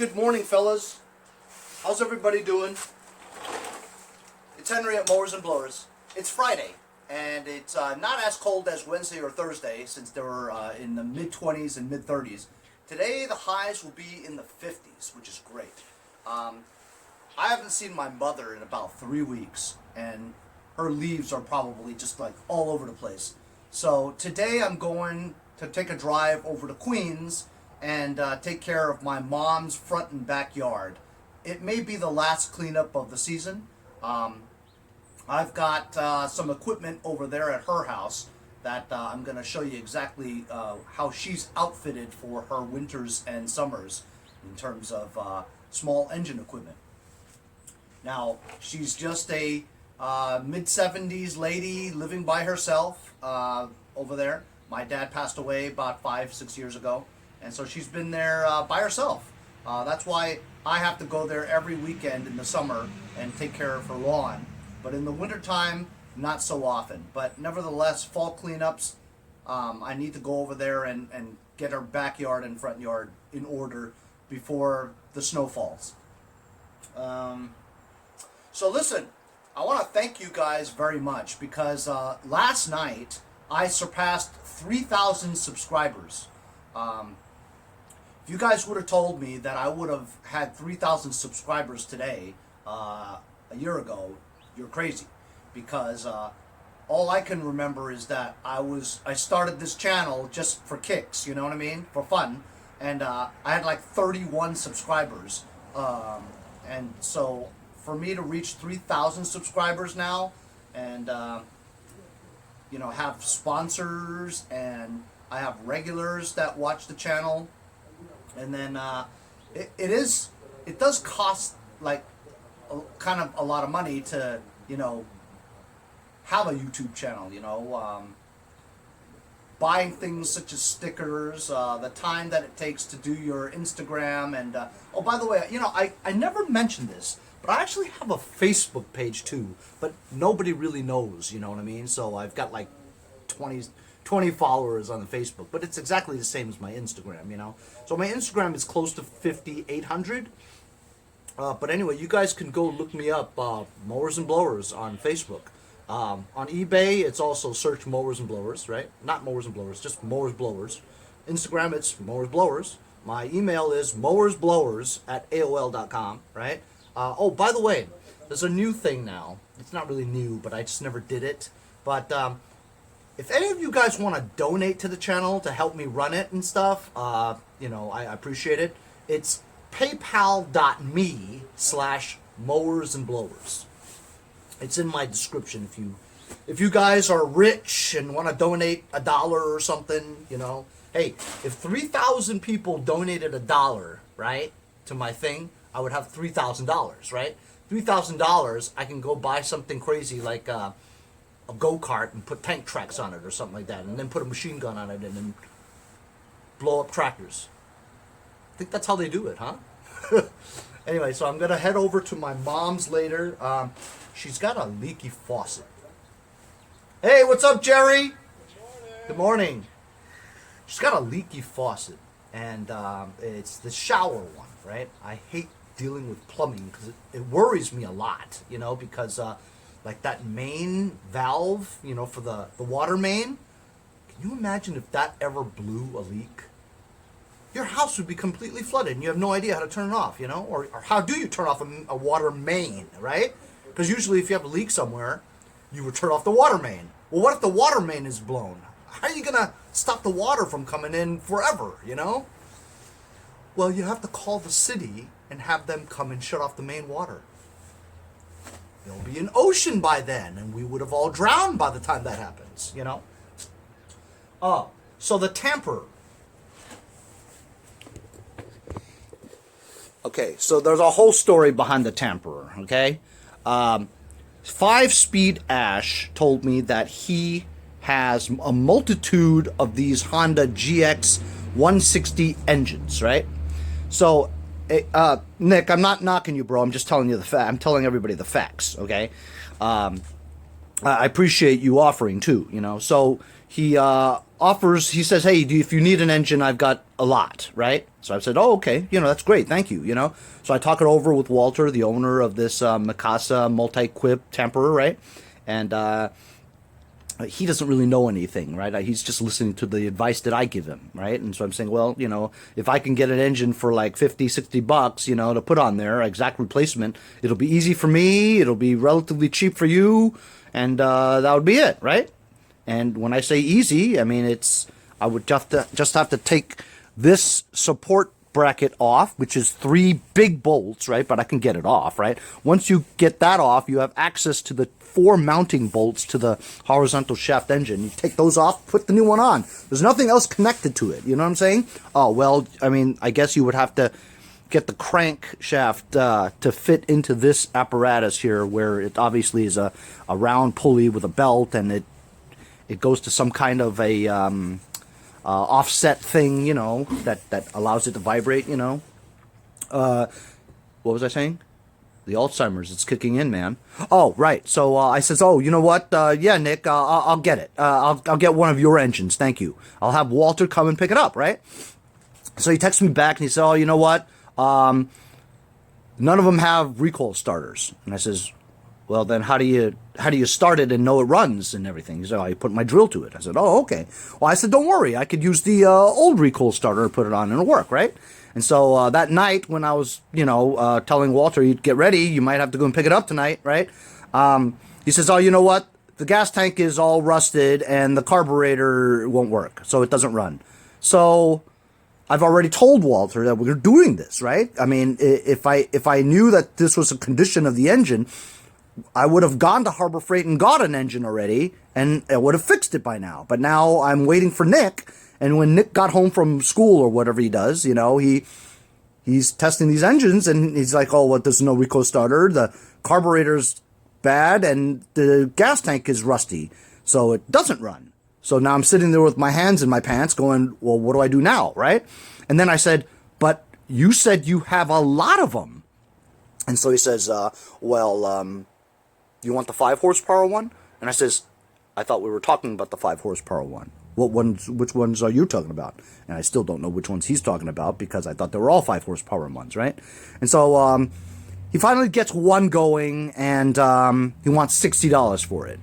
Good morning, fellas. How's everybody doing? It's Henry at Mowers and Blowers. It's Friday, and it's not as cold as Wednesday or Thursday, since they were in the mid-20s and mid-30s. Today, the highs will be in the 50s, which is great. I haven't seen my mother in about 3 weeks, and her leaves are probably just like all over the place. So today I'm going to take a drive over to Queens and take care of my mom's front and backyard. It may be the last cleanup of the season. I've got some equipment over there at her house that I'm going to show you exactly how she's outfitted for her winters and summers in terms of small engine equipment. Now, she's just a mid-70s lady living by herself over there. My dad passed away about 5-6 years ago, and so she's been there by herself. That's why I have to go there every weekend in the summer and take care of her lawn. But in the wintertime, not so often. But nevertheless, fall cleanups, I need to go over there and get her backyard and front yard in order before the snow falls. So listen, I want to thank you guys very much because last night I surpassed 3,000 subscribers. If you guys would have told me that I would have had 3,000 subscribers today, a year ago, you're crazy. Because all I can remember is that I started this channel just for kicks, you know what I mean? For fun. And I had like 31 subscribers. And so for me to reach 3,000 subscribers now and you know, have sponsors and I have regulars that watch the channel, and then it does cost like kind of a lot of money to, you know, have a YouTube channel, you know, buying things such as stickers, the time that it takes to do your Instagram, and oh, by the way, you know, I never mentioned this, but I actually have a Facebook page too, but nobody really knows, you know what I mean? So I've got like 20 followers on the Facebook, but it's exactly the same as my Instagram, you know? So my Instagram is close to 5,800. But anyway, you guys can go look me up, Mowers and Blowers on Facebook. On eBay, it's also search Mowers and Blowers, right? Not Mowers and Blowers, just Mowers Blowers. Instagram, it's Mowers Blowers. My email is mowersblowers@aol.com, right? Oh, by the way, there's a new thing now. It's not really new, but I just never did it. But if any of you guys want to donate to the channel to help me run it and stuff, you know, I appreciate it. It's paypal.me/mowers and blowers. It's in my description. If you guys are rich and want to donate $1 or something, you know, hey, if 3,000 people donated $1, right, to my thing, I would have $3,000, right? $3,000, I can go buy something crazy like a go-kart and put tank tracks on it or something like that, and then put a machine gun on it and then blow up tractors. I think that's how they do it, huh? Anyway, so I'm going to head over to my mom's later. She's got a leaky faucet. Hey, what's up, Jerry? Good morning. She's got a leaky faucet, and it's the shower one, right? I hate dealing with plumbing because it worries me a lot, you know, because like that main valve, you know, for the water main, can you imagine if that ever blew a leak? Your house would be completely flooded and you have no idea how to turn it off, you know? Or how do you turn off a water main, right? Because usually if you have a leak somewhere, you would turn off the water main. Well, what if the water main is blown? How are you going to stop the water from coming in forever, you know? Well, you have to call the city and have them come and shut off the main water. There'll be an ocean by then, and we would have all drowned by the time that happens, you know? Oh, so the tamper. Okay, so there's a whole story behind the tamperer, okay? 5-Speed Ash told me that he has a multitude of these Honda GX 160 engines, right? So, Nick, I'm not knocking you, bro. I'm just telling you the fact. I'm telling everybody the facts, okay? I appreciate you offering too, you know. So he offers, he says, hey, if you need an engine, I've got a lot, right? So I said, oh, okay, you know, that's great, thank you, you know. So I talk it over with Walter, the owner of this Mikasa multi-quip temperer, right? And he doesn't really know anything, right? He's just listening to the advice that I give him, right? And so I'm saying, well, you know, if I can get an engine for like 50, 60 bucks, you know, to put on there, exact replacement, it'll be easy for me, it'll be relatively cheap for you, and that would be it, right? And when I say easy, I mean, I would just have to take this support bracket off, which is 3 big bolts, right? But I can get it off, right? Once you get that off, you have access to the 4 mounting bolts to the horizontal shaft engine. You take those off, put the new one on. There's nothing else connected to it. You know what I'm saying? Oh, well, I mean, I guess you would have to get the crank shaft to fit into this apparatus here, where it obviously is a round pulley with a belt, and it goes to some kind of a offset thing, you know, that allows it to vibrate, you know. What was I saying? The Alzheimer's, it's kicking in, man. Oh, right. So I says, oh, you know what? Yeah, Nick, I'll get it. I'll get one of your engines. Thank you. I'll have Walter come and pick it up, right? So he texts me back and he said, oh, you know what? None of them have recoil starters. And I says, well, then how do you start it and know it runs and everything? He said, oh, I put my drill to it. I said, oh, okay. Well, I said, don't worry. I could use the old recoil starter and put it on and it'll work, right? And so that night when I was, you know, telling Walter, you get ready, you might have to go and pick it up tonight, right? He says, oh, you know what? The gas tank is all rusted and the carburetor won't work, so it doesn't run. So I've already told Walter that we're doing this, right? I mean, if I knew that this was a condition of the engine, I would have gone to Harbor Freight and got an engine already, and I would have fixed it by now. But now I'm waiting for Nick. And when Nick got home from school or whatever he does, you know, he's testing these engines and he's like, oh, what, there's no recoil starter, the carburetor's bad, and the gas tank is rusty, so it doesn't run. So now I'm sitting there with my hands in my pants going, well, what do I do now, right? And then I said, but you said you have a lot of them. And so he says, well, you want the 5 horsepower one? And I says, I thought we were talking about the 5 horsepower one. Which ones are you talking about? And I still don't know which ones he's talking about because I thought they were all 5 horsepower ones, right? And so he finally gets one going, and he wants $60 for it.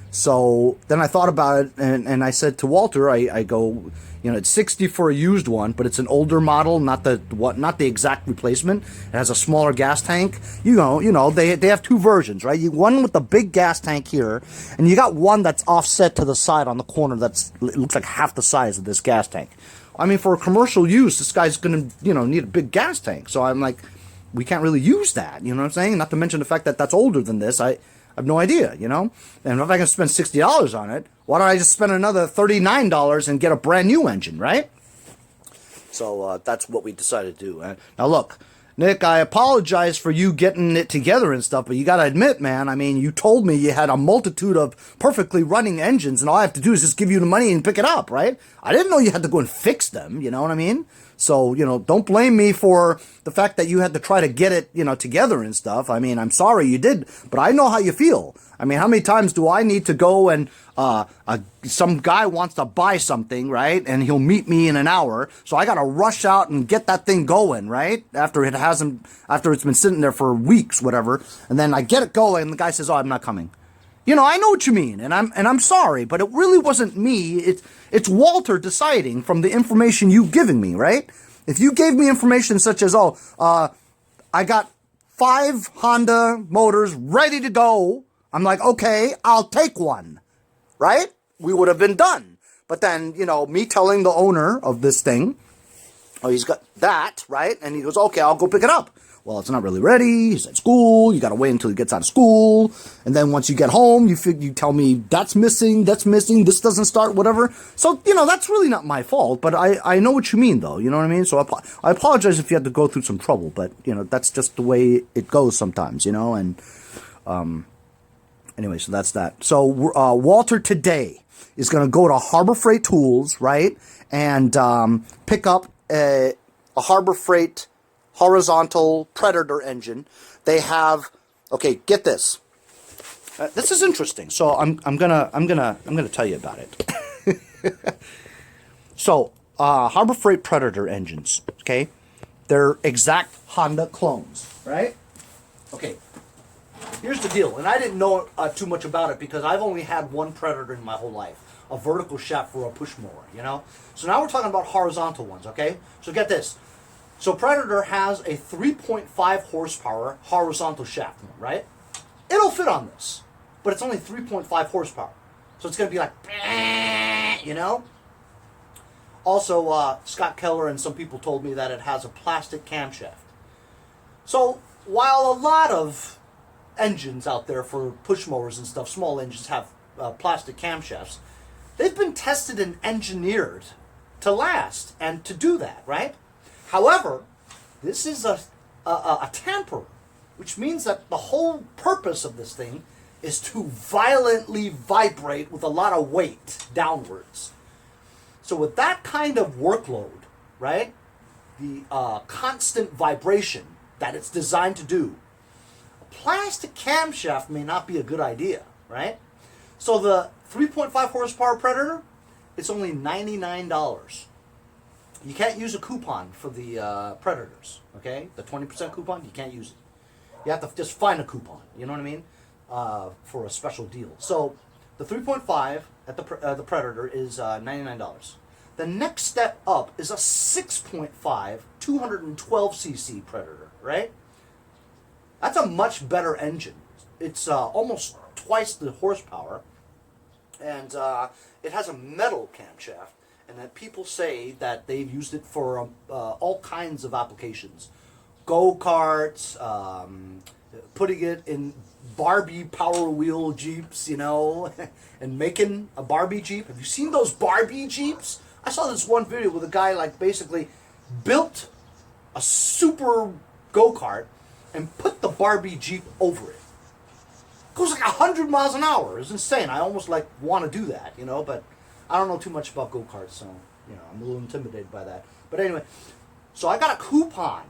So then I thought about it, and I said to Walter, I go, you know, it's 60 for a used one, but it's an older model, not the exact replacement. It has a smaller gas tank. You know, they have 2 versions, right? One with the big gas tank here, and you got one that's offset to the side on the corner. It looks like half the size of this gas tank. I mean, for a commercial use, this guy's gonna, you know, need a big gas tank. So I'm like, we can't really use that. You know what I'm saying? Not to mention the fact that that's older than this. I have no idea, you know? And if I can spend $60 on it, why don't I just spend another $39 and get a brand new engine, right? So that's what we decided to do. Now look, Nick, I apologize for you getting it together and stuff, but you got to admit, man, I mean, you told me you had a multitude of perfectly running engines, and all I have to do is just give you the money and pick it up, right? I didn't know you had to go and fix them, you know what I mean? So, you know, don't blame me for the fact that you had to try to get it, you know, together and stuff. I mean, I'm sorry you did, but I know how you feel. I mean, how many times do I need to go and some guy wants to buy something, right? And he'll meet me in an hour. So I got to rush out and get that thing going, right? After it's been sitting there for weeks, whatever. And then I get it going and the guy says, oh, I'm not coming. You know, I know what you mean, and I'm sorry, but it really wasn't me. It's Walter deciding from the information you've given me, right? If you gave me information such as, I got 5 Honda motors ready to go, I'm like, okay, I'll take one, right? We would have been done. But then, you know, me telling the owner of this thing, oh, he's got that, right? And he goes, okay, I'll go pick it up. Well, it's not really ready. He's at school. You got to wait until he gets out of school. And then once you get home, you tell me that's missing, this doesn't start, whatever. So, you know, that's really not my fault. But I know what you mean, though. You know what I mean? So I apologize if you had to go through some trouble. But, you know, that's just the way it goes sometimes, you know. And anyway, so that's that. So Walter today is going to go to Harbor Freight Tools, right? And pick up a Harbor Freight horizontal Predator engine. They have, okay, get this. This is interesting. So I'm gonna tell you about it. So Harbor Freight Predator engines, okay? They're exact Honda clones, right? Okay. Here's the deal, and I didn't know too much about it because I've only had one Predator in my whole life, a vertical shaft for a push mower, you know? So now we're talking about horizontal ones, okay? So get this. So Predator has a 3.5 horsepower horizontal shaft, right? It'll fit on this, but it's only 3.5 horsepower. So it's going to be like, you know? Also, Scott Keller and some people told me that it has a plastic camshaft. So while a lot of engines out there for push mowers and stuff, small engines have plastic camshafts, they've been tested and engineered to last and to do that, right? However, this is a tamper, which means that the whole purpose of this thing is to violently vibrate with a lot of weight downwards. So with that kind of workload, right, the constant vibration that it's designed to do, a plastic camshaft may not be a good idea, right? So the 3.5 horsepower Predator, it's only $99. You can't use a coupon for the Predators, okay? The 20% coupon, you can't use it. You have to just find a coupon, you know what I mean? For a special deal. So the 3.5 at the Predator is $99. The next step up is a 6.5 212cc Predator, right? That's a much better engine. It's almost twice the horsepower, and it has a metal camshaft, and that people say that they've used it for all kinds of applications. Go-karts, putting it in Barbie Power Wheel Jeeps, you know, and making a Barbie Jeep. Have you seen those Barbie Jeeps? I saw this one video with a guy like basically built a super go-kart and put the Barbie Jeep over it. It goes like 100 miles an hour. It's insane. I almost like want to do that, you know, but I don't know too much about go-karts, so, you know, I'm a little intimidated by that. But anyway, so I got a coupon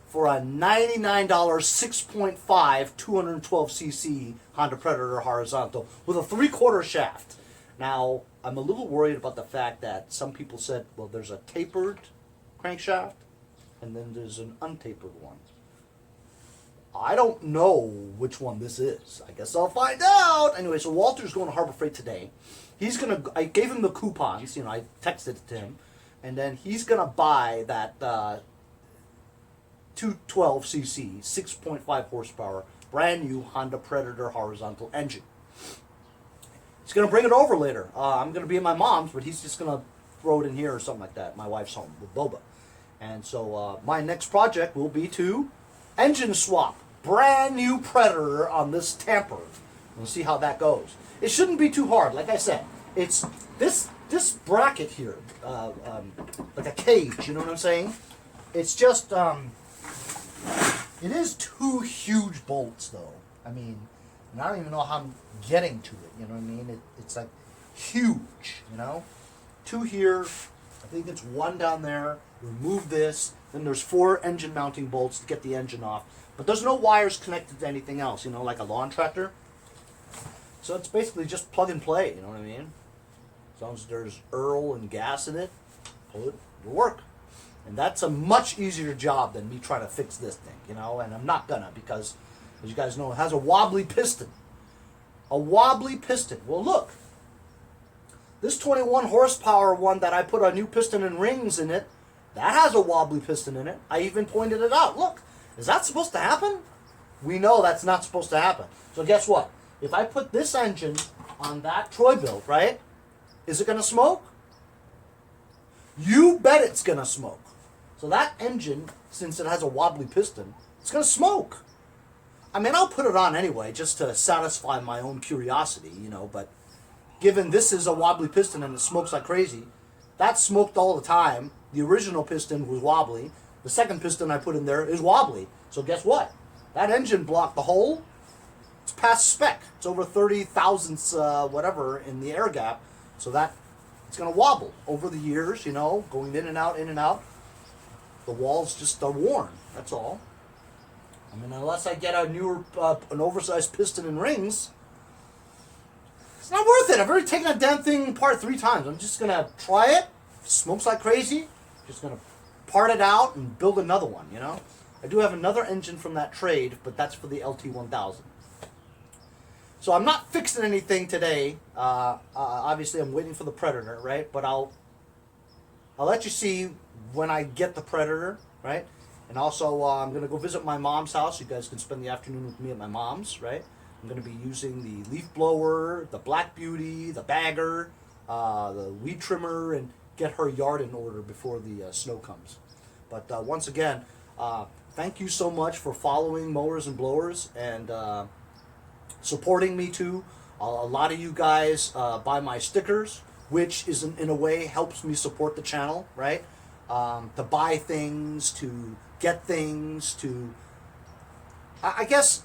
for a $99 6.5 212cc Honda Predator horizontal with a 3/4 shaft. Now, I'm a little worried about the fact that some people said, well, there's a tapered crankshaft and then there's an untapered one. I don't know which one this is. I guess I'll find out. Anyway, so Walter's going to Harbor Freight today. I gave him the coupons, you know, I texted it to him, and then he's going to buy that 212cc, 6.5 horsepower, brand new Honda Predator horizontal engine. He's going to bring it over later. I'm going to be at my mom's, but he's just going to throw it in here or something like that. My wife's home with Boba. And so my next project will be to engine swap. Brand new Predator on this tamper. We'll see how that goes. It shouldn't be too hard. Like I said, it's this bracket here, like a cage, you know what I'm saying? It's just, it is 2 huge bolts, though. I mean, and I don't even know how I'm getting to it, you know what I mean? It's like huge, you know? 2 here, I think it's 1 down there. Remove this, then there's 4 engine mounting bolts to get the engine off. But there's no wires connected to anything else, you know, like a lawn tractor. So it's basically just plug and play, you know what I mean? As long as there's oil and gas in it, pull it, it'll work. And that's a much easier job than me trying to fix this thing, you know? And I'm not gonna because, as you guys know, it has a wobbly piston. A wobbly piston. Well, look. This 21 horsepower one that I put a new piston and rings in it, that has a wobbly piston in it. I even pointed it out. Look, is that supposed to happen? We know that's not supposed to happen. So guess what? If I put this engine on that Troy-Bilt, right, is it going to smoke? You bet it's going to smoke. So that engine, since it has a wobbly piston, it's going to smoke. I mean, I'll put it on anyway just to satisfy my own curiosity, you know, but given this is a wobbly piston and it smokes like crazy, that smoked all the time. The original piston was wobbly. The second piston I put in there is wobbly. So guess what? That engine block, the hole, it's past spec. It's over 30 thousandths, whatever, in the air gap. So that it's going to wobble over the years, you know, going in and out, in and out. The walls just are worn. That's all. I mean, unless I get a newer, an oversized piston and rings, it's not worth it. I've already taken that damn thing apart 3 times. I'm just going to try it. Smokes like crazy. Just going to part it out and build another one, you know. I do have another engine from that trade, but that's for the LT1000. So I'm not fixing anything today. Obviously, I'm waiting for the Predator, right? But I'll let you see when I get the Predator, right? And also, I'm going to go visit my mom's house. You guys can spend the afternoon with me at my mom's, right? I'm going to be using the leaf blower, the Black Beauty, the bagger, the weed trimmer, and get her yard in order before the snow comes. But once again, thank you so much for following Mowers and Blowers and supporting me too. A lot of you guys buy my stickers, which is in a way helps me support the channel, right? To buy things, to get things, to I guess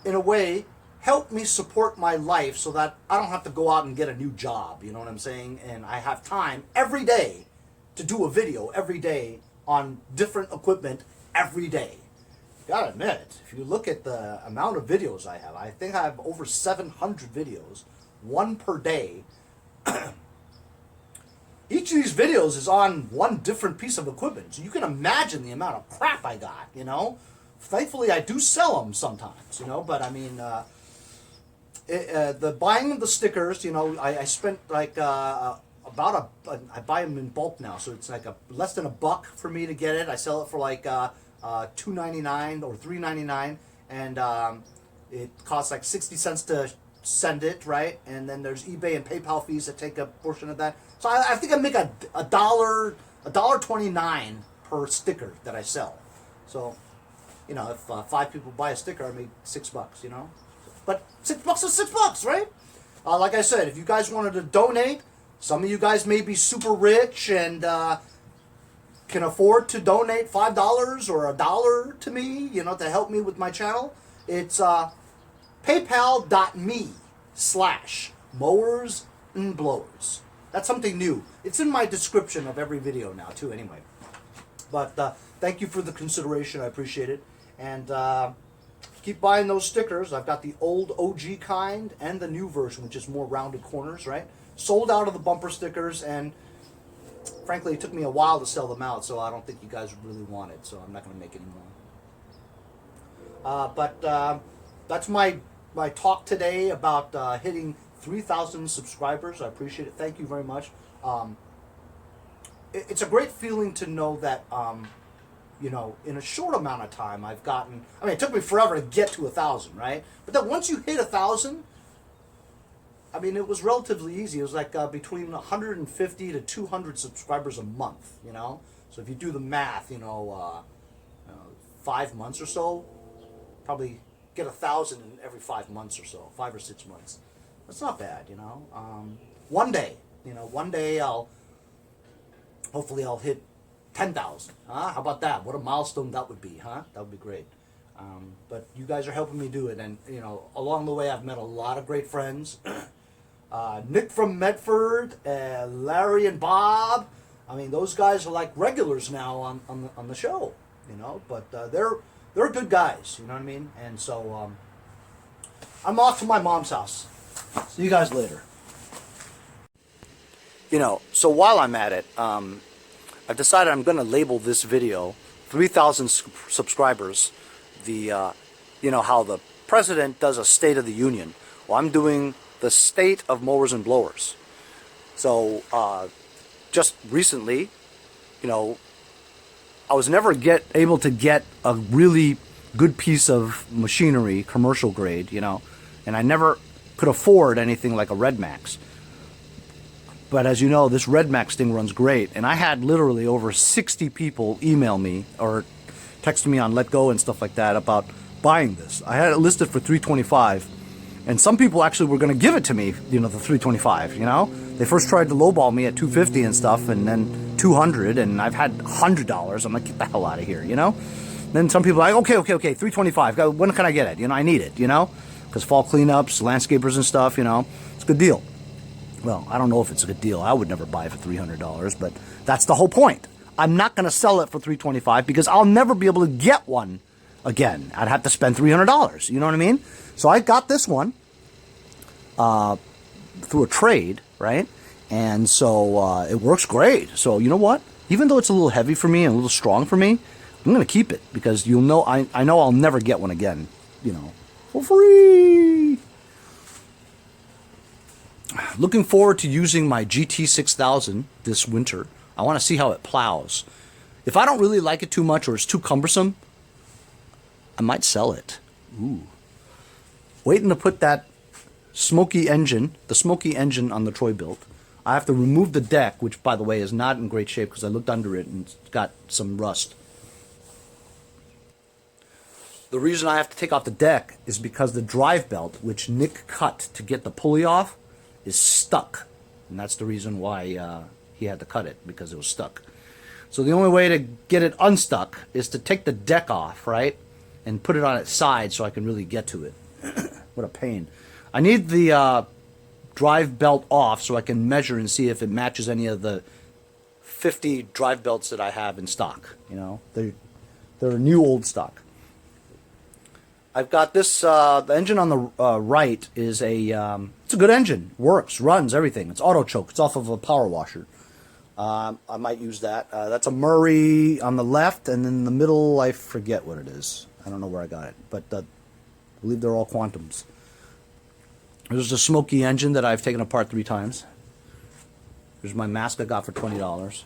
in a way help me support my life so that I don't have to go out and get a new job, you know what I'm saying? And I have time every day to do a video every day on different equipment every day. Gotta admit, if you look at the amount of videos I have, I think I have over 700 videos, one per day. Each of these videos is on one different piece of equipment, so you can imagine the amount of crap I got, you know? Thankfully, I do sell them sometimes, you know, but I mean, the buying of the stickers, you know, I spent like I buy them in bulk now, so it's like less than $1 for me to get it. I sell it for like $2.99 or $3.99, and it costs like 60 cents to send it, right? And then there's eBay and PayPal fees that take a portion of that. So I think I make $1.29 per sticker that I sell. So, you know, if 5 people buy a sticker, I make $6, you know. But $6 is $6, right? Like I said, if you guys wanted to donate, some of you guys may be super rich and can afford to donate $5 or $1 to me, you know, to help me with my channel. It's paypal.me/mowers and blowers. That's something new. It's in my description of every video now too, anyway. But thank you for the consideration. I appreciate it. And keep buying those stickers. I've got the old OG kind and the new version, which is more rounded corners, right? Sold out of the bumper stickers, and frankly, it took me a while to sell them out, so I don't think you guys really want it, so I'm not going to make any more. But that's my talk today about hitting 3,000 subscribers. I appreciate it. Thank you very much. It's a great feeling to know that, you know, in a short amount of time, I've gotten, I mean, it took me forever to get to 1,000, right? But then once you hit 1,000, I mean, it was relatively easy. It was like between 150 to 200 subscribers a month, you know? So if you do the math, you know, 5 months or so, probably get 1,000 in every 5 months or so, 5 or 6 months. That's not bad, you know? One day, you know, one day hopefully I'll hit 10,000, huh? How about that? What a milestone that would be, huh? That would be great. But you guys are helping me do it, and, you know, along the way I've met a lot of great friends. Nick from Medford, Larry and Bob. I mean, those guys are like regulars now on the show, you know. But they're good guys, you know what I mean. And so I'm off to my mom's house. See you guys later. You know, so while I'm at it, I've decided I'm going to label this video 3,000 subscribers. You know how the president does a State of the Union. Well, I'm doing the State of Mowers and Blowers. So just recently, you know, I was never able to get a really good piece of machinery, commercial grade, you know, and I never could afford anything like a Red Max. But as you know, this Red Max thing runs great, and I had literally over 60 people email me or text me on Let Go and stuff like that about buying this. I had it listed for $325, and some people actually were going to give it to me, you know, the $325, you know. They first tried to lowball me at $250 and stuff, and then $200, and I've had $100. I'm like, get the hell out of here, you know. Then some people are like, okay, $325. When can I get it? You know, I need it, you know, because fall cleanups, landscapers and stuff, you know, it's a good deal. Well, I don't know if it's a good deal. I would never buy it for $300, but that's the whole point. I'm not going to sell it for $325 because I'll never be able to get one again. I'd have to spend $300. You know what I mean? So I got this one through a trade, right? And so it works great. So you know what? Even though it's a little heavy for me and a little strong for me, I'm going to keep it because you'll know I know I'll never get one again, you know, for free. Looking forward to using my GT6000 this winter. I want to see how it plows. If I don't really like it too much or it's too cumbersome, I might sell it. Ooh. Waiting to put that smoky engine, the smoky engine on the Troy-Bilt. I have to remove the deck, which, by the way, is not in great shape because I looked under it and it's got some rust. The reason I have to take off the deck is because the drive belt, which Nick cut to get the pulley off, is stuck. And that's the reason why he had to cut it, because it was stuck. So the only way to get it unstuck is to take the deck off, right? And put it on its side so I can really get to it. What a pain. I need the drive belt off so I can measure and see if it matches any of the 50 drive belts that I have in stock. You know, they're new old stock. I've got this, the engine on the right is it's a good engine. Works, runs, everything. It's auto choke. It's off of a power washer. I might use that. That's a Murray on the left, and in the middle, I forget what it is. I don't know where I got it, but I believe they're all Quantums. There's a smoky engine that I've taken apart 3 times. There's my mask I got for $20.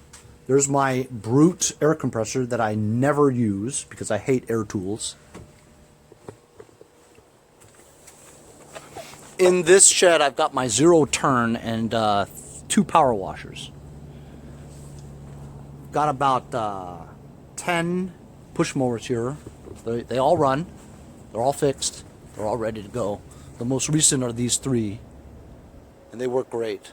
There's my Brute air compressor that I never use because I hate air tools. In this shed, I've got my 0 turn and 2 power washers. Got about 10 push mowers here. They all run. They're all fixed. They're all ready to go. The most recent are these 3, and they work great.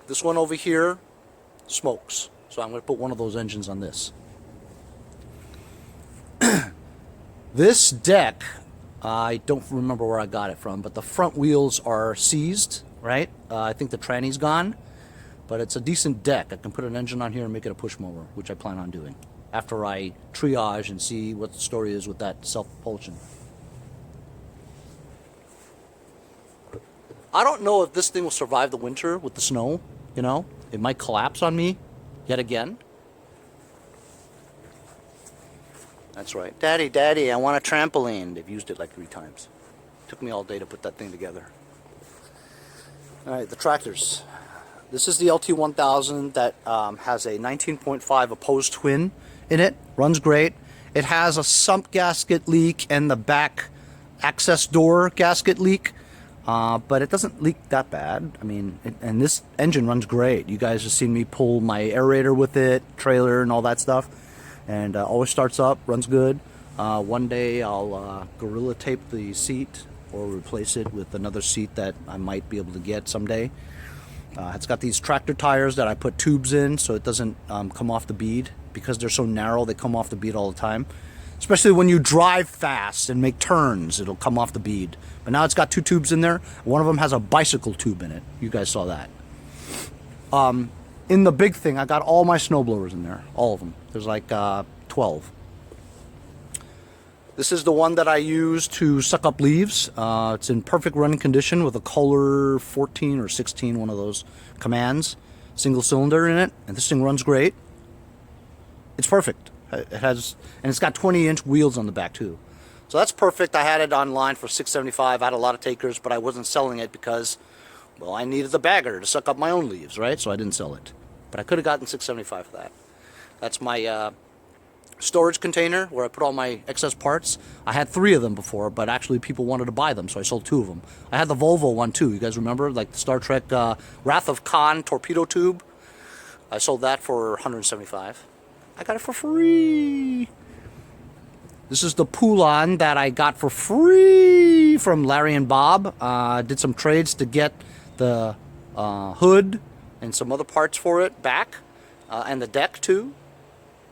This one over here smokes, so I'm going to put one of those engines on this. This deck, I don't remember where I got it from, but the front wheels are seized, right? I think the tranny's gone, but it's a decent deck. I can put an engine on here and make it a push mower, which I plan on doing after I triage and see what the story is with that self-propulsion. I don't know if this thing will survive the winter with the snow, you know? It might collapse on me yet again. That's right. Daddy, Daddy, I want a trampoline. They've used it like 3 times. Took me all day to put that thing together. Alright, the tractors. This is the LT1000 that has a 19.5 opposed twin in it. Runs great. It has a sump gasket leak and the back access door gasket leak. But it doesn't leak that bad. I mean, and this engine runs great. You guys have seen me pull my aerator with it, trailer and all that stuff. And always starts up, runs good. One day I'll Gorilla Tape the seat or replace it with another seat that I might be able to get someday. It's got these tractor tires that I put tubes in so it doesn't come off the bead. Because they're so narrow, they come off the bead all the time. Especially when you drive fast and make turns, it'll come off the bead. But now it's got 2 tubes in there. One of them has a bicycle tube in it. You guys saw that. In the big thing, I got all my snowblowers in there. All of them. There's like 12. This is the one that I use to suck up leaves. It's in perfect running condition with a Kohler 14 or 16, one of those commands. Single cylinder in it. And this thing runs great. It's perfect. It has, and it's got 20-inch wheels on the back too. So that's perfect. I had it online for $6.75. I had a lot of takers, but I wasn't selling it because, well, I needed the bagger to suck up my own leaves, right? So I didn't sell it. But I could have gotten $6.75 for that. That's my storage container where I put all my excess parts. I had 3 of them before, but actually people wanted to buy them, so I sold 2 of them. I had the Volvo one too. You guys remember? Like the Star Trek Wrath of Khan torpedo tube. I sold that for $175. I got it for free. This is the Poulon that I got for free from Larry and Bob. Did some trades to get the hood and some other parts for it back. And the deck too.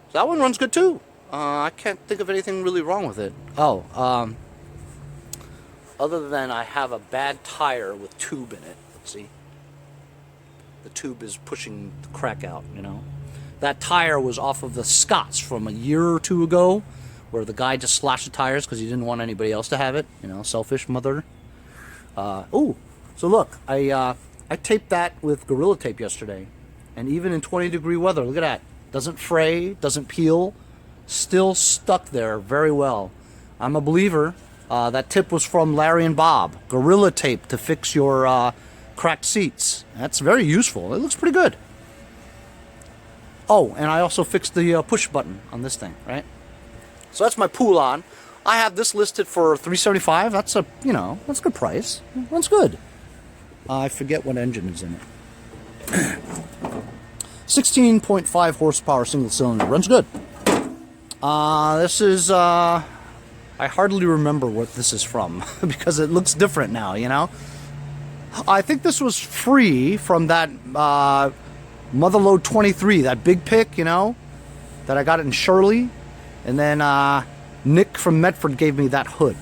So that one runs good too. I can't think of anything really wrong with it. Oh, other than I have a bad tire with tube in it. See? The tube is pushing the crack out, you know. that tire was off of the Scots from a year or two ago, where the guy just slashed the tires because he didn't want anybody else to have it. You know, selfish mother. Oh, so look, I taped that with Gorilla Tape yesterday, and even in 20-degree weather, look at that. Doesn't fray, doesn't peel, still stuck there very well. I'm a believer. That tip was from Larry and Bob. Gorilla Tape to fix your cracked seats. That's very useful. It looks pretty good. Oh, and I also fixed the push button on this thing, right? So that's my Poulon. I have this listed for $375. That's a, you know, that's a good price. That's good. I forget what engine is in it. 16.5 horsepower single cylinder. Runs good. This is, I hardly remember what this is from because it looks different now, you know? I think this was free from that Motherload 23, that big pick, you know, that I got in Shirley. And then Nick from Medford gave me that hood.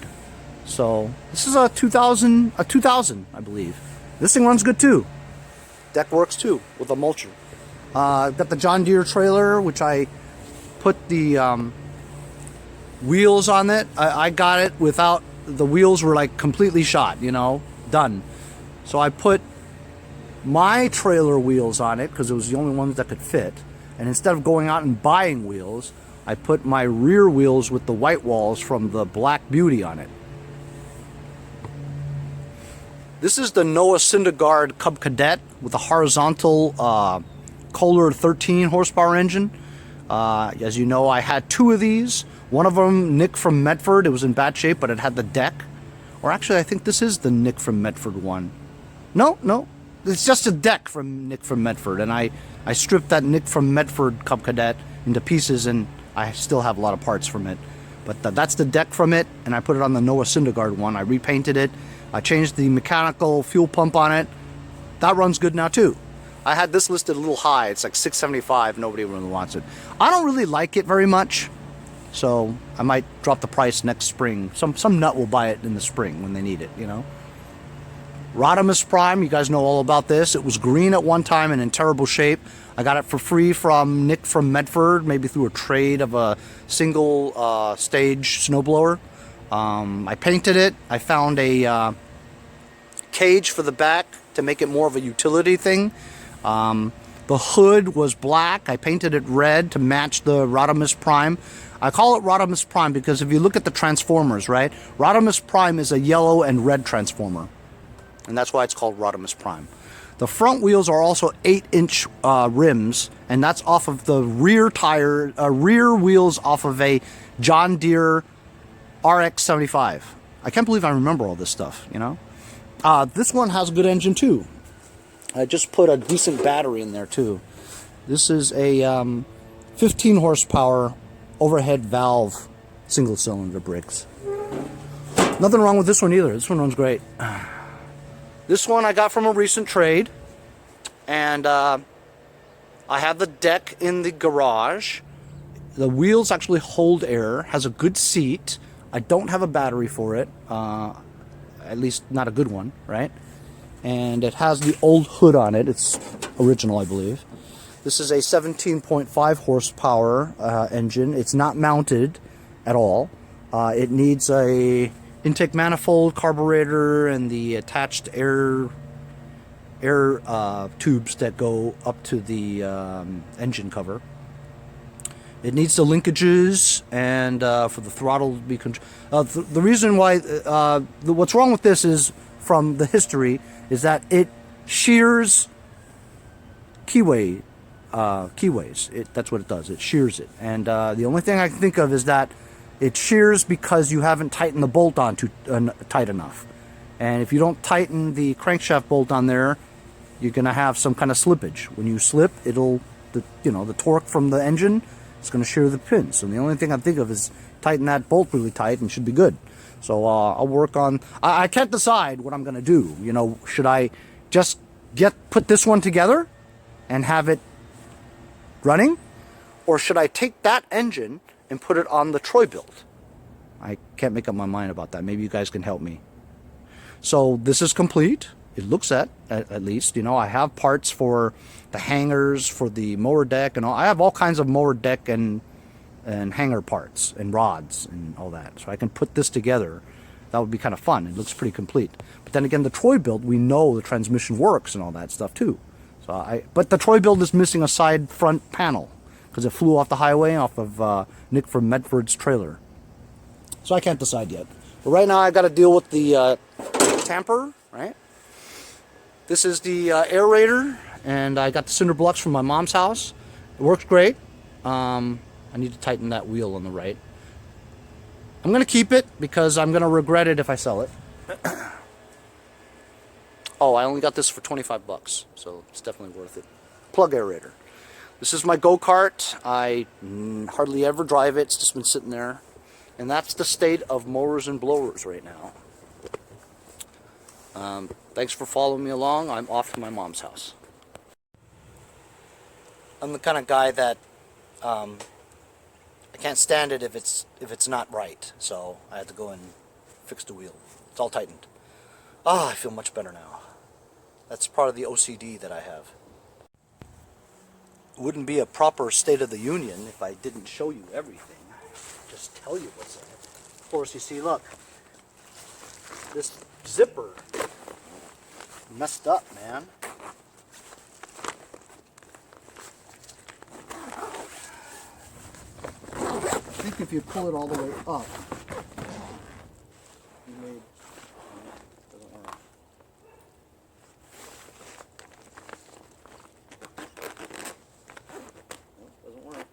So this is a 2000, I believe. This thing runs good too. Deck works too with a mulcher. Got the John Deere trailer, which I put the wheels on it. I got it without, the wheels were like completely shot, you know, done. So I put my trailer wheels on it because it was the only ones that could fit. And instead of going out and buying wheels, I put my rear wheels with the white walls from the Black Beauty on it. This is the Noah Syndergaard Cub Cadet with a horizontal Kohler 13 horsepower engine. As you know, I had two of these. One of them, Nick from Medford. It was in bad shape, but it had the deck. Or actually, I think this is the Nick from Medford one. No. It's just a deck from Nick from Medford. And I stripped that Nick from Medford Cub Cadet into pieces, and I still have a lot of parts from it. But that's the deck from it, and I put it on the Noah Syndergaard one. I repainted it. I changed the mechanical fuel pump on it. That runs good now, too. I had this listed a little high. It's like $675. Nobody really wants it. I don't really like it very much, so I might drop the price next spring. Some nut will buy it in the spring when they need it, you know. Rodimus Prime, you guys know all about this. It was green at one time and in terrible shape. I got it for free from Nick from Medford, maybe through a trade of a single stage snowblower. I painted it. I found a cage for the back to make it more of a utility thing. The hood was black. I painted it red to match the Rodimus Prime. I call it Rodimus Prime because if you look at the Transformers, right? Rodimus Prime is a yellow and red Transformer. And that's why it's called Rodimus Prime. The front wheels are also 8-inch rims, and that's off of the rear tire, rear wheels off of a John Deere RX-75. I can't believe I remember all this stuff, you know? This one has a good engine too. I just put a decent battery in there too. This is a 15 horsepower overhead valve single cylinder brakes. Nothing wrong with this one either. This one runs great. This one I got from a recent trade, and I have the deck in the garage. The wheels actually hold air, has a good seat. I don't have a battery for it, at least not a good one, right? And it has the old hood on it. It's original, I believe. This is a 17.5 horsepower engine. It's not mounted at all. It needs a intake manifold, carburetor, and the attached air tubes that go up to the engine cover. It needs the linkages and for the throttle to be controlled. The reason why what's wrong with this is, from the history, is that it shears keyways. That's what it does. It shears it, and the only thing I can think of is that it shears because you haven't tightened the bolt on tight enough. And if you don't tighten the crankshaft bolt on there, you're going to have some kind of slippage. When you slip, the torque from the engine is going to shear the pins. And the only thing I think of is tighten that bolt really tight and should be good. So I'll work on. I can't decide what I'm going to do. You know, should I just put this one together and have it running, or should I take that engine and put it on the Troy build? I can't make up my mind about that. Maybe you guys can help me. So this is complete. it looks at least. You know, I have parts for the hangers, for the mower deck, and all. I have all kinds of mower deck and hanger parts and rods and all that. So I can put this together. That would be kind of fun. It looks pretty complete. But then again, the Troy-Bilt, we know the transmission works and all that stuff too. But the Troy-Bilt is missing a side front panel because it flew off the highway off of Nick from Medford's trailer. So I can't decide yet. But right now I got to deal with the tamper, right? This is the aerator, and I got the cinder blocks from my mom's house. It works great. I need to tighten that wheel on the right. I'm going to keep it because I'm going to regret it if I sell it. Oh, I only got this for 25 bucks, so it's definitely worth it. Plug aerator. This is my go-kart. I hardly ever drive it. It's just been sitting there. And that's the state of mowers and blowers right now. Thanks for following me along. I'm off to my mom's house. I'm the kind of guy that I can't stand it if it's not right. So I had to go and fix the wheel. It's all tightened. Ah, I feel much better now. That's part of the OCD that I have. It wouldn't be a proper State of the Union if I didn't show you everything. Just tell you what's in it. Of course, you see, look. This zipper messed up, man. I think if you pull it all the way up, you may... Doesn't work. Doesn't work.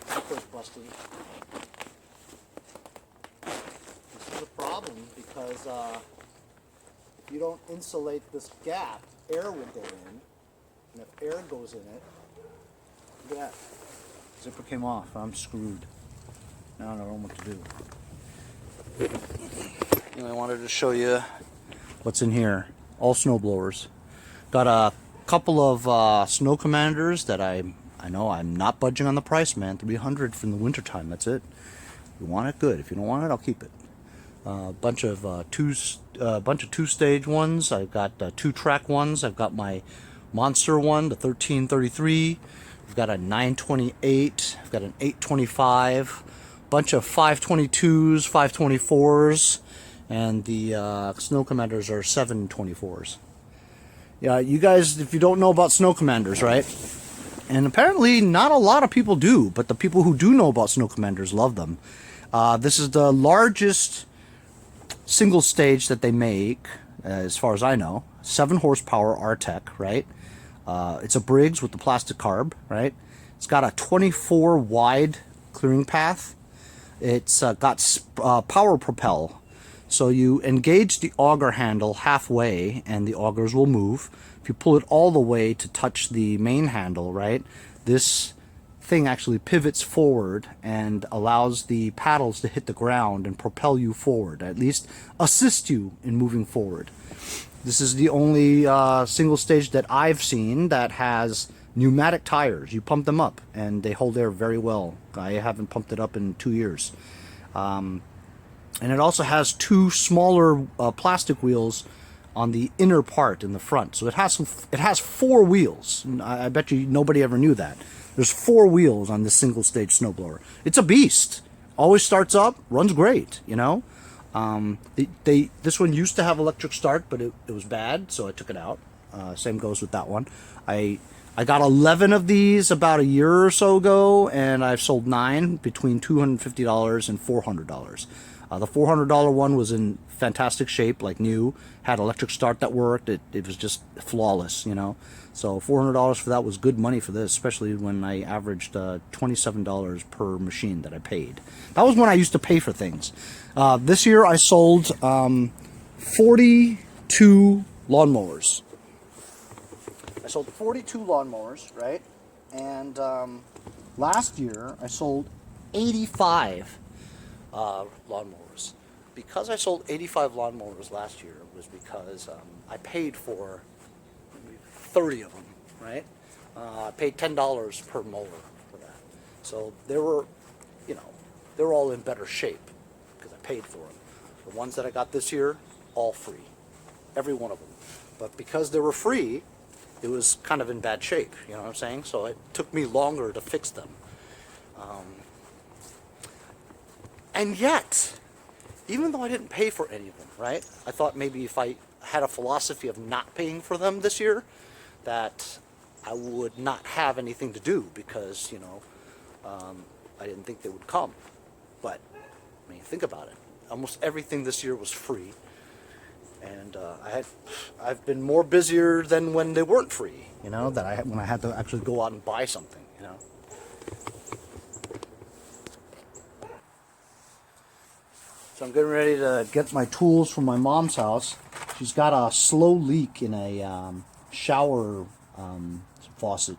Zipper's busted. This is a problem because if you don't insulate this gap, air will go in, and if air goes in it, look at that. Zipper came off. I'm screwed. Now I don't know what to do. Anyway, I wanted to show you what's in here. All snowblowers. Got a couple of Snow Commanders that I know I'm not budging on the price, man. $300 from the wintertime. That's it. If you want it, good. If you don't want it, I'll keep it. Bunch of two-stage ones. I've got 2-track ones. I've got my monster one, the 1333. I've got a 928. I've got an 825. Bunch of 522s, 524s, and the Snow Commanders are 724s. Yeah, you guys, if you don't know about Snow Commanders, right? And apparently not a lot of people do, but the people who do know about Snow Commanders love them. This is the largest single stage that they make, as far as I know. 7 horsepower R-Tech, right? It's a Briggs with the plastic carb, right? It's got a 24 wide clearing path. It's got power propel. So you engage the auger handle halfway and the augers will move. If you pull it all the way to touch the main handle, right, this thing actually pivots forward and allows the paddles to hit the ground and propel you forward, at least assist you in moving forward. This is the only single stage that I've seen that has pneumatic tires. You pump them up and they hold air very well. I haven't pumped it up in 2 years. And it also has 2 smaller plastic wheels on the inner part in the front. So it has 4 wheels. I bet you nobody ever knew that. There's 4 wheels on this single stage snowblower. It's a beast. Always starts up, runs great, you know. This one used to have electric start, but it was bad, so I took it out. Same goes with that one. I got 11 of these about a year or so ago, and I've sold 9 between $250 and $400. The $400 one was in fantastic shape, like new, had electric start that worked. It was just flawless, you know. So $400 for that was good money for this, especially when I averaged $27 per machine that I paid. That was when I used to pay for things. This year I sold 42 lawnmowers. I sold 42 lawnmowers, right? And last year I sold 85 lawnmowers. Because I sold 85 lawnmowers last year was because I paid for 30 of them, right? I paid $10 per mower for that. So they were, you know, they're all in better shape because I paid for them. The ones that I got this year, all free. every one of them. But because they were free, it was kind of in bad shape, you know what I'm saying? So it took me longer to fix them. And yet, even though I didn't pay for any of them, right? I thought maybe if I had a philosophy of not paying for them this year, that I would not have anything to do because, you know, I didn't think they would come. But, I mean, think about it. Almost everything this year was free. And I've been more busier than when they weren't free, you know, when I had to actually go out and buy something, you know. So I'm getting ready to get my tools from my mom's house. She's got a slow leak in a shower faucet.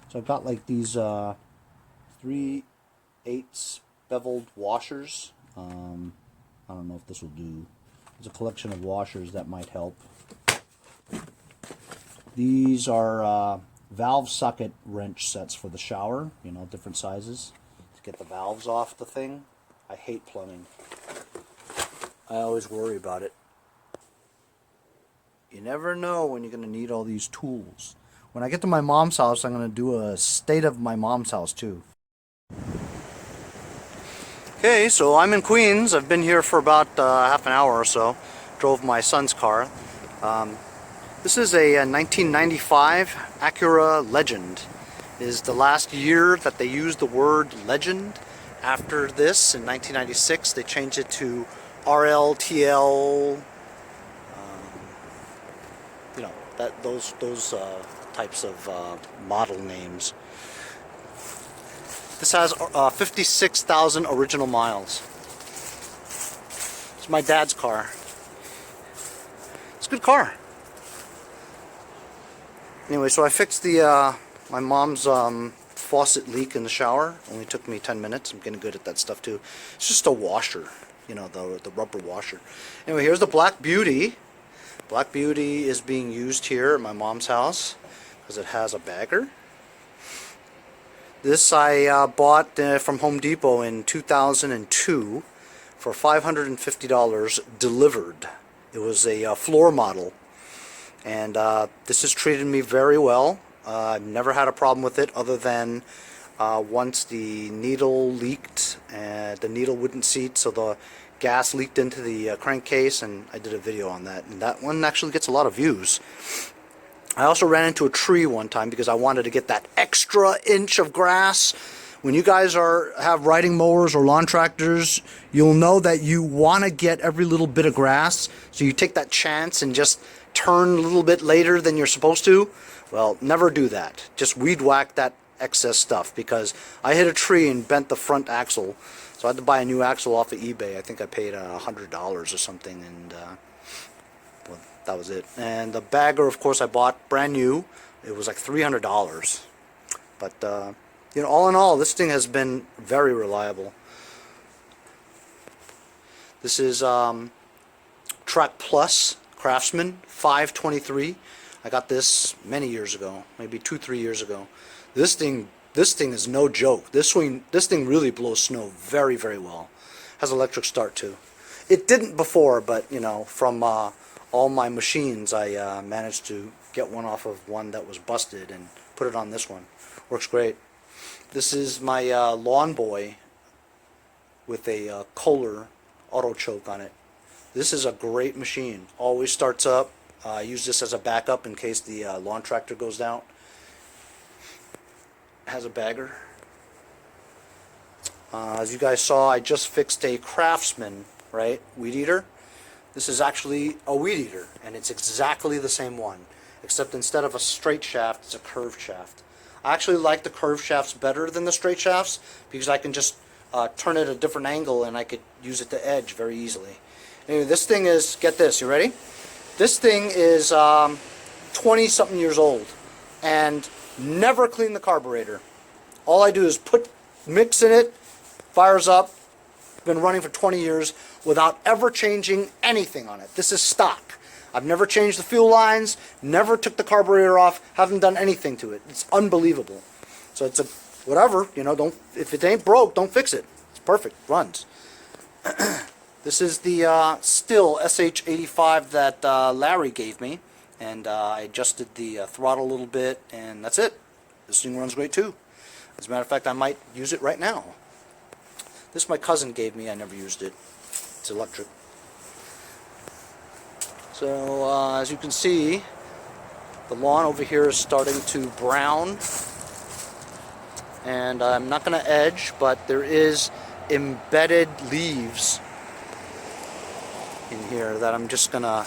So I've got like these 3/8 beveled washers. I don't know if this will do. There's a collection of washers that might help. These are valve socket wrench sets for the shower, you know, different sizes to get the valves off the thing. I hate plumbing. I always worry about it. You never know when you're going to need all these tools. When I get to my mom's house, I'm going to do a state of my mom's house too. Okay, so I'm in Queens. I've been here for about half an hour or so. Drove my son's car. This is a 1995 Acura Legend. It is the last year that they used the word Legend. After this, in 1996, they changed it to RL, TL, you know, those types of model names. This has 56,000 original miles. It's my dad's car. It's a good car. Anyway, so I fixed the my mom's faucet leak in the shower. Only took me 10 minutes. I'm getting good at that stuff too. It's just a washer, you know, the rubber washer. Anyway, here's the Black Beauty. Black Beauty is being used here at my mom's house because it has a bagger. This I bought from Home Depot in 2002 for $550 delivered. It was a floor model, and this has treated me very well. I've never had a problem with it other than once the needle leaked and the needle wouldn't seat, so the gas leaked into the crankcase, and I did a video on that, and that one actually gets a lot of views. I also ran into a tree one time because I wanted to get that extra inch of grass. When you guys have riding mowers or lawn tractors, you'll know that you want to get every little bit of grass, so you take that chance and just turn a little bit later than you're supposed to. Well, never do that. Just weed whack that excess stuff, because I hit a tree and bent the front axle, so I had to buy a new axle off of eBay. I think I paid $100 or something, and well, that was it. And the bagger, of course, I bought brand new. It was like $300. But you know, all in all, this thing has been very reliable. This is Track Plus Craftsman 523. I got this many years ago, maybe 2-3 years ago. This thing is no joke. This thing really blows snow very, very well. Has electric start too. It didn't before, but you know, from all my machines, I managed to get one off of one that was busted and put it on this one. Works great. This is my Lawn Boy with a Kohler auto choke on it. This is a great machine. Always starts up. I use this as a backup in case the lawn tractor goes down. Has a bagger. As you guys saw, I just fixed a Craftsman, right, weed eater. This is actually a weed eater, and it's exactly the same one, except instead of a straight shaft, it's a curved shaft. I actually like the curved shafts better than the straight shafts because I can just turn it at a different angle and I could use it to edge very easily. Anyway, this thing is, get this, you ready? This thing is 20-something years old and never clean the carburetor. All I do is put mix in it, fires up, been running for 20 years without ever changing anything on it. This is stock. I've never changed the fuel lines, never took the carburetor off, haven't done anything to it. It's unbelievable. So it's a whatever, you know, if it ain't broke, don't fix it. It's perfect, runs. This is the STIL SH85 that Larry gave me, and I adjusted the throttle a little bit, and that's it. This thing runs great too. As a matter of fact, I might use it right now. This my cousin gave me. I never used it. It's electric. So as you can see, the lawn over here is starting to brown, and I'm not going to edge, but there is embedded leaves in here that I'm just going to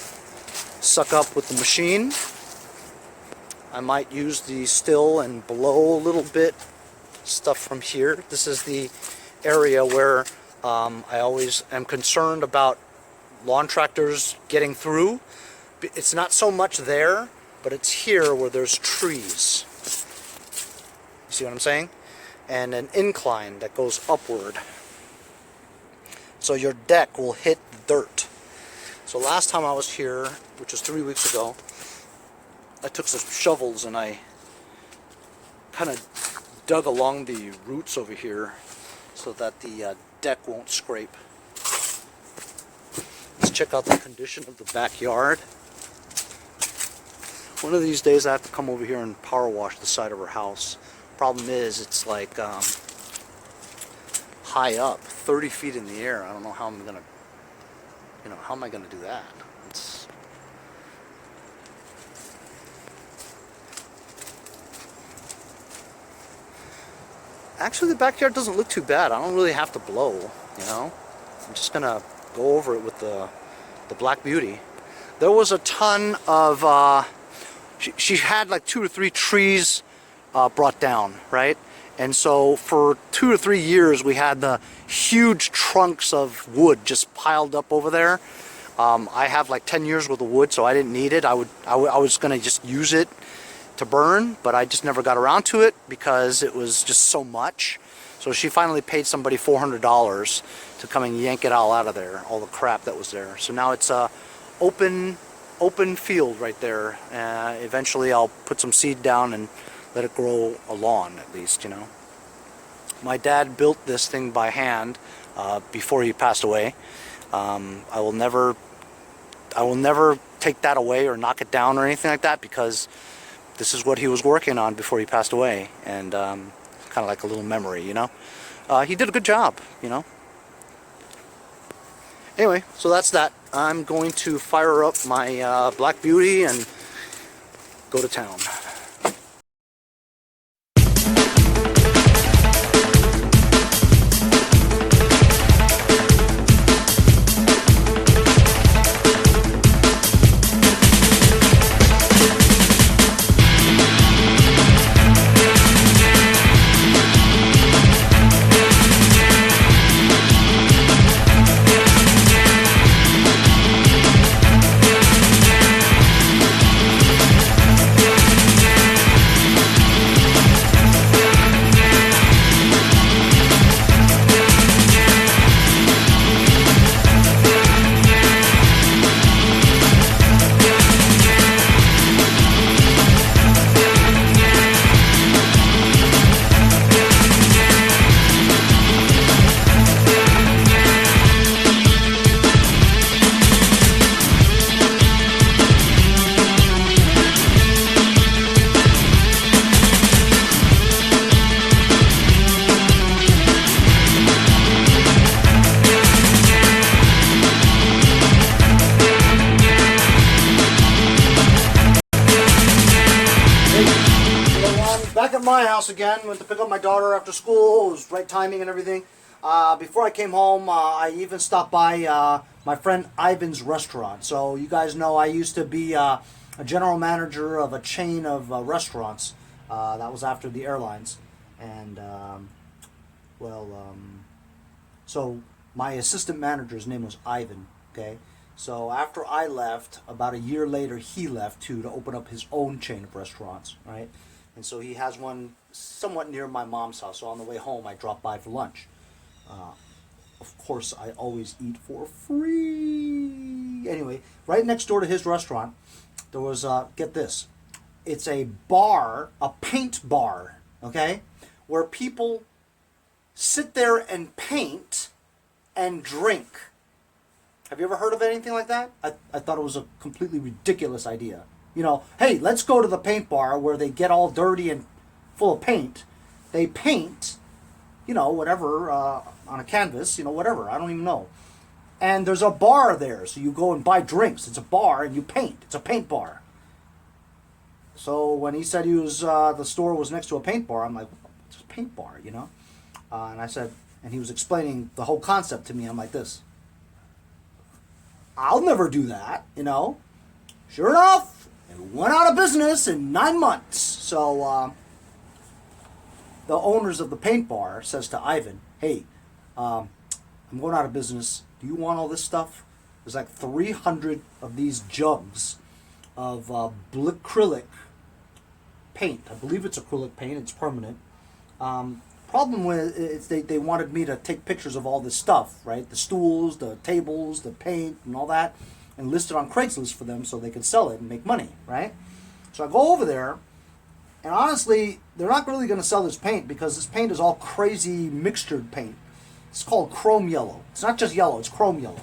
suck up with the machine. I might use the still and blow a little bit stuff from here. This is the area where I always am concerned about lawn tractors getting through. It's not so much there, but it's here where there's trees. You see what I'm saying? And an incline that goes upward. So your deck will hit the dirt. So last time I was here, which was 3 weeks ago, I took some shovels and I kind of dug along the roots over here so that the deck won't scrape. Let's check out the condition of the backyard. One of these days I have to come over here and power wash the side of our house. Problem is, it's like high up, 30 feet in the air. I don't know how I'm gonna, how am I gonna do that? It's actually, the backyard doesn't look too bad. I don't really have to blow, I'm just gonna go over it with the Black Beauty. There was a ton of she had like 2 or 3 trees brought down, right? And so for 2 or 3 years we had the huge trunks of wood just piled up over there. I have like 10 years worth of wood, so I didn't need it. I was gonna just use it to burn, but I just never got around to it because it was just so much. So she finally paid somebody $400 to come and yank it all out of there, all the crap that was there. So now it's a open field right there. Eventually I'll put some seed down and let it grow a lawn at least, My dad built this thing by hand before he passed away. I will never take that away or knock it down or anything like that, because this is what he was working on before he passed away, and kind of like a little memory, He did a good job, Anyway, so that's that. I'm going to fire up my Black Beauty and go to town. Back at my house again. Went to pick up my daughter after school. It was right timing and everything. Before I came home, I even stopped by my friend Ivan's restaurant. So you guys know I used to be a general manager of a chain of restaurants. That was after the airlines. And, so my assistant manager's name was Ivan, okay? So after I left, about a year later, he left too to open up his own chain of restaurants, right? And so he has one somewhat near my mom's house. So on the way home, I dropped by for lunch. Of course, I always eat for free. Anyway, right next door to his restaurant, there was, get this, it's a bar, a paint bar, okay? Where people sit there and paint and drink. Have you ever heard of anything like that? I thought it was a completely ridiculous idea. You know, hey, let's go to the paint bar where they get all dirty and full of paint. They paint, you know, whatever, on a canvas, you know, whatever. I don't even know. And there's a bar there, so you go and buy drinks. It's a bar, and you paint. It's a paint bar. So when he said the store was next to a paint bar, I'm like, it's a paint bar, you know? And I said, and he was explaining the whole concept to me. I'm like this. I'll never do that, you know? Sure enough, it went out of business in 9 months. So the owners of the paint bar says to Ivan, hey, I'm going out of business. Do you want all this stuff? There's like 300 of these jugs of acrylic paint. I believe it's acrylic paint. It's permanent. Problem with it's they wanted me to take pictures of all this stuff, right? The stools, the tables, the paint, and all that, and list it on Craigslist for them so they could sell it and make money, right? So I go over there, and honestly, they're not really going to sell this paint because this paint is all crazy mixtured paint. It's called chrome yellow. It's not just yellow, it's chrome yellow.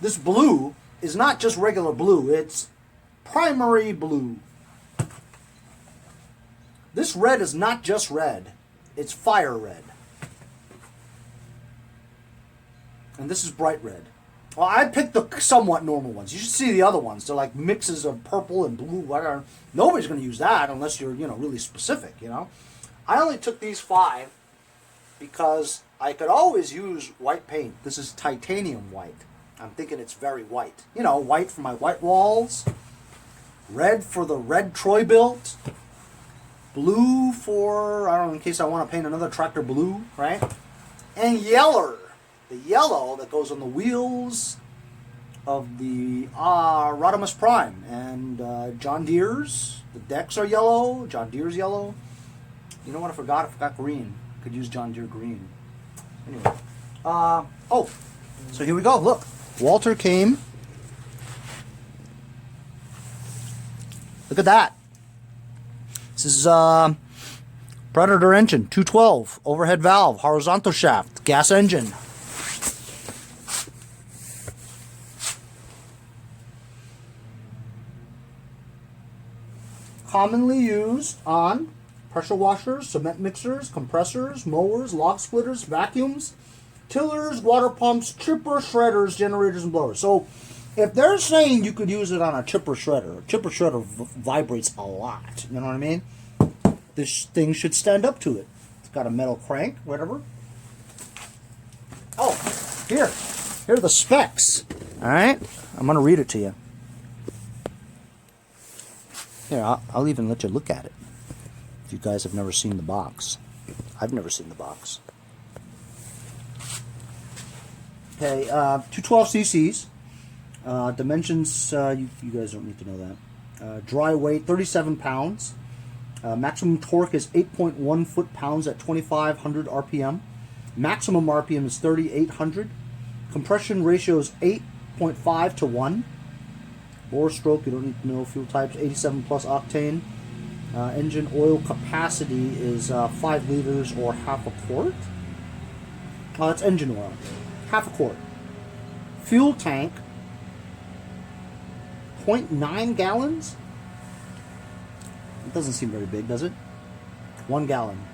This blue is not just regular blue, it's primary blue. This red is not just red, it's fire red. And this is bright red. Well, I picked the somewhat normal ones. You should see the other ones. They're like mixes of purple and blue, whatever. Nobody's going to use that unless you're, you know, really specific, you know. I only took these 5 because I could always use white paint. This is titanium white. I'm thinking it's very white. You know, white for my white walls, red for the red Troy built, blue for, I don't know, in case I want to paint another tractor blue, right? And yeller. The yellow that goes on the wheels of the Rodimus Prime. And John Deere's. The decks are yellow. John Deere's yellow. You know what I forgot? I forgot green. Could use John Deere green. Anyway. Oh. So here we go. Look. Walter came. Look at that. This is Predator engine. 212. Overhead valve. Horizontal shaft. Gas engine. Commonly used on pressure washers, cement mixers, compressors, mowers, log splitters, vacuums, tillers, water pumps, chipper shredders, generators, and blowers. So if they're saying you could use it on a chipper shredder vibrates a lot. You know what I mean? This thing should stand up to it. It's got a metal crank, whatever. Oh, here are the specs. All right, I'm going to read it to you. Here, I'll even let you look at it. If you guys have never seen the box. I've never seen the box. Okay, 212 cc's. Dimensions, you guys don't need to know that. Dry weight, 37 pounds. Maximum torque is 8.1 foot-pounds at 2,500 RPM. Maximum RPM is 3,800. Compression ratio is 8.5 to 1. Bore stroke, you don't need to know. Fuel types, 87 plus octane. Engine oil capacity is 5 liters or half a quart. That's engine oil. Half a quart. Fuel tank, 0.9 gallons. It doesn't seem very big, does it? 1 gallon.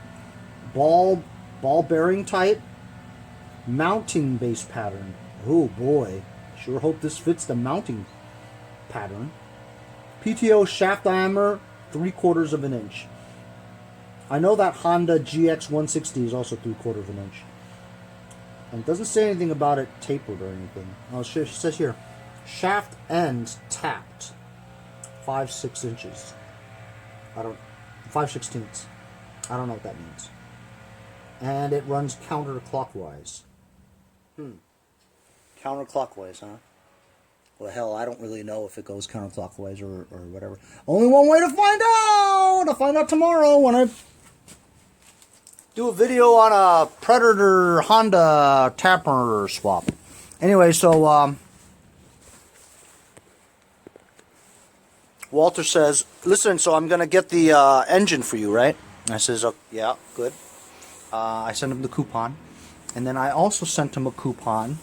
Ball bearing type. Mounting base pattern. Oh boy. Sure hope this fits the mounting pattern. PTO shaft diameter 3/4 of an inch. I know that Honda GX 160 is also 3/4 of an inch. And it doesn't say anything about it tapered or anything. Oh, it says here, shaft ends tapped 5/6 inches. 5/16. I don't know what that means. And it runs counterclockwise. Counterclockwise, huh? Well, hell, I don't really know if it goes counterclockwise or whatever. Only one way to find out! I'll find out tomorrow when I do a video on a Predator Honda tapper swap. Anyway, so Walter says, listen, so I'm going to get the engine for you, right? And I says, oh, yeah, good. I sent him the coupon. And then I also sent him a coupon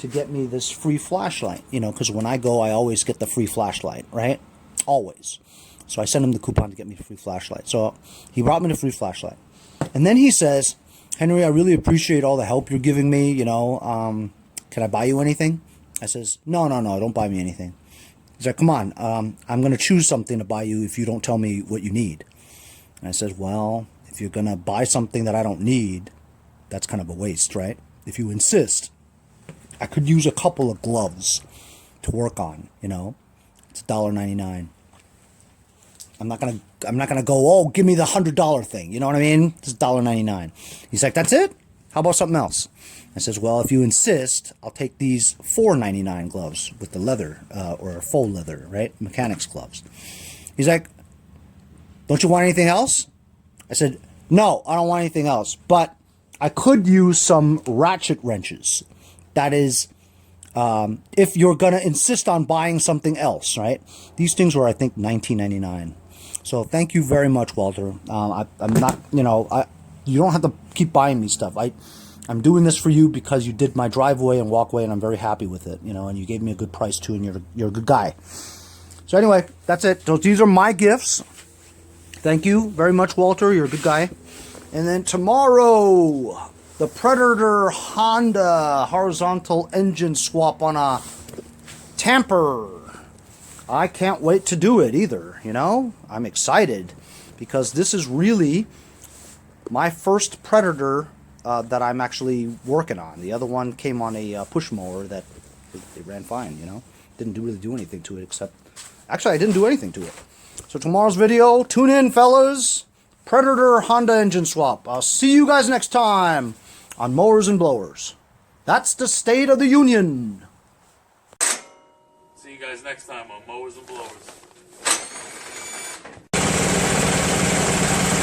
to get me this free flashlight, you know, because when I go, I always get the free flashlight, right? Always. So I sent him the coupon to get me the free flashlight. So he brought me the free flashlight. And then he says, Henry, I really appreciate all the help you're giving me, you know, can I buy you anything? I says, no, don't buy me anything. He's like, come on, I'm going to choose something to buy you if you don't tell me what you need. And I says, well, if you're going to buy something that I don't need, that's kind of a waste, right? If you insist, I could use a couple of gloves to work on, you know. It's $1.99. I'm not gonna go, oh, give me the $100 thing. You know what I mean? It's $1.99. He's like, that's it? How about something else? I says, well, if you insist, I'll take these $4.99 gloves with the leather, or faux leather, right? Mechanics gloves. He's like, don't you want anything else? I said, no, I don't want anything else, but I could use some ratchet wrenches. That is, if you're going to insist on buying something else, right? These things were, I think, $19.99. So thank you very much, Walter. I'm not, you know, you don't have to keep buying me stuff. I'm doing this for you because you did my driveway and walkway, and I'm very happy with it, you know, and you gave me a good price too, and you're a good guy. So anyway, that's it. So these are my gifts. Thank you very much, Walter. You're a good guy. And then tomorrow, the Predator Honda horizontal engine swap on a Tamper. I can't wait to do it either, you know? I'm excited because this is really my first Predator that I'm actually working on. The other one came on a push mower that it ran fine, you know? Didn't really do anything to it except... Actually, I didn't do anything to it. So tomorrow's video, tune in, fellas. Predator Honda engine swap. I'll see you guys next time on Mowers and Blowers. That's the State of the Union. See you guys next time on Mowers and Blowers.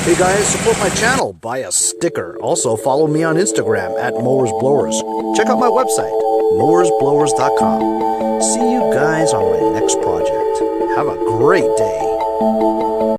Hey guys, support my channel. Buy a sticker. Also follow me on Instagram at Mowers Blowers. Check out my website, mowersblowers.com. See you guys on my next project. Have a great day.